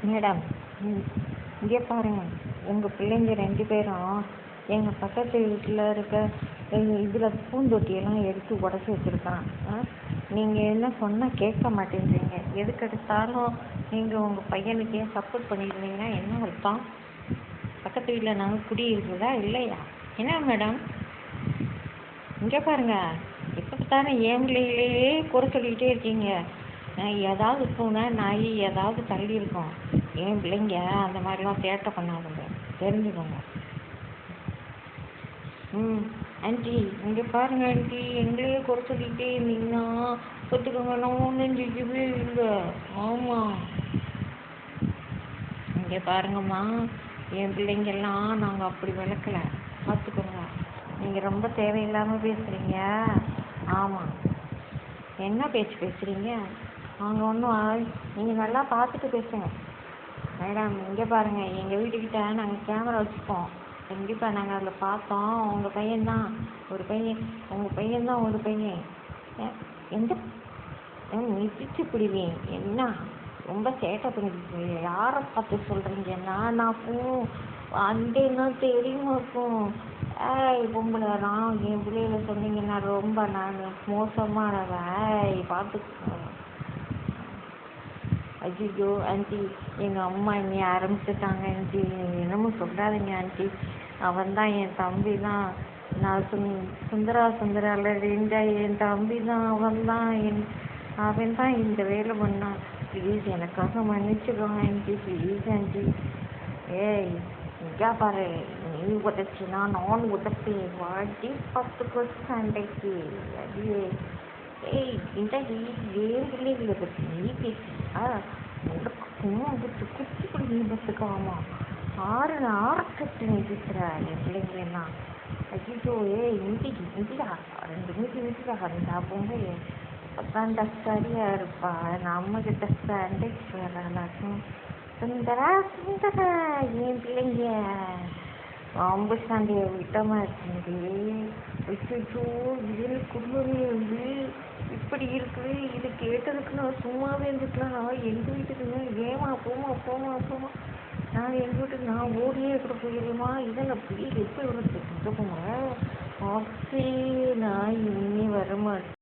Madam, இங்கே பாருங்கள். உங்கள் பிள்ளைங்க 2 பேரும் எங்கள் பக்கத்து வீட்டில் இருக்க இதில் பூந்தொட்டியெல்லாம் எடுத்து உடச்சி வச்சுருக்கான். நீங்கள் என்ன சொன்னால் கேட்க மாட்டேங்கிறீங்க. எதுக்கு எடுத்தாலும் நீங்கள் உங்கள் பையனுக்கே சப்போர்ட் பண்ணியிருந்தீங்கன்னா என்ன அர்த்தம்? பக்கத்து வீட்டில் நாங்கள் குடி இருக்குதா இல்லையா? என்ன மேடம், இங்கே பாருங்கள். எப்போ பார்த்தாலும் என் பிள்ளைகளையே குறை சொல்லிக்கிட்டே இருக்கீங்க. ஏதாவது பூனை நாய் ஏதாவது தள்ளி இருக்கும். என் பிள்ளைங்க அந்த மாதிரிலாம் சேட்டை பண்ணாதுங்க, தெரிஞ்சுக்கோங்க. ஆண்டி, இங்கே பாருங்கள் ஆண்டி, எங்களையே குறை சொல்லிக்கிட்டே இருந்தீங்கன்னா ஒத்துக்கோங்க, நான் ஒன்றும் செஞ்சவே இல்லை. ஆமாம், இங்கே பாருங்கம்மா, என் பிள்ளைங்கெல்லாம் நாங்கள் அப்படி விளக்கலை, பார்த்துக்கோங்க. நீங்கள் ரொம்ப தேவையில்லாமல் பேசுகிறீங்க. ஆமாம், என்ன பேச்சு பேசுகிறீங்க? நாங்கள் ஒன்றும், நீங்கள் நல்லா பார்த்துட்டு பேசுங்க மேடம். இங்கே பாருங்கள், எங்கள் வீட்டுக்கிட்ட நாங்கள் கேமரா வச்சுப்போம். கண்டிப்பாக நாங்கள் அதில் பார்த்தோம். உங்கள் பையன்தான் ஒரு பையன், உங்கள் பையன்தான் ஒரு பையன். எந்த மிதிச்சு பிடிவேன். என்ன ரொம்ப சேட்டை பண்ணிட்டு யாரை பார்த்து சொல்கிறீங்கன்னா, நான் அந்த என்ன தெரியுமா இருக்கும். பொம்பளை நான் என் பிள்ளைகளை சொன்னீங்கன்னா ரொம்ப நான் மோசமானவன், பார்த்துக்கோ. ஐயோ ஆண்டி, எங்கள் அம்மா என்னை ஆரம்பிச்சுட்டாங்க ஆண்டி, என்னமோ சொல்லாதீங்க ஆண்டி. அவன் தான் என் தம்பி தான். நான் சுந்தரால என் தம்பி தான். அவன் தான் இந்த வேலை பண்ணான். ப்ளீஸ் எனக்காக மன்னிச்சுக்கோங்க ஆண்டி, ப்ளீஸ் ஆண்டி. ஏய் இங்கே பாரு, நீ உதச்சினா நான் உதப்பேன். வாட்டி பார்த்துக்கோ சண்டைக்கு. அடியே ஏய், இந்த ஏன் பிள்ளைகளை பற்றி நீ பேசியா? உங்களுக்கு குச்சி பிடி பத்துக்காமா ஆரக்கட்டு நீ பேசுகிற என் பிள்ளைங்களெல்லாம். ஐயோ இந்தியா 2 மீட்டா அந்த பொங்கல் அப்பதான்டா சரியா இருப்பா. நம்மகிட்ட சண்டைக்கு வரலாக்கும். சுந்தரா என் பிள்ளைங்க ரொம்ப சண்டையை விட்டமா இருக்குங்க. ஐயோ இதில் குடும்பமே வந்து இப்படி இருக்குது. இது கேட்டதுக்கு நான் சும்மாவே இருந்துக்கலாம். நான் எங்கள் வீட்டுக்குங்க ஏமா போமா நான் எங்கள் வீட்டுக்கு நான் ஓடியே கூட போயிருமா. இதை நான் ப்ளீஸ் எப்போ இவ்வளோ போங்க. நான் இனிமே வரமாட்டேன்.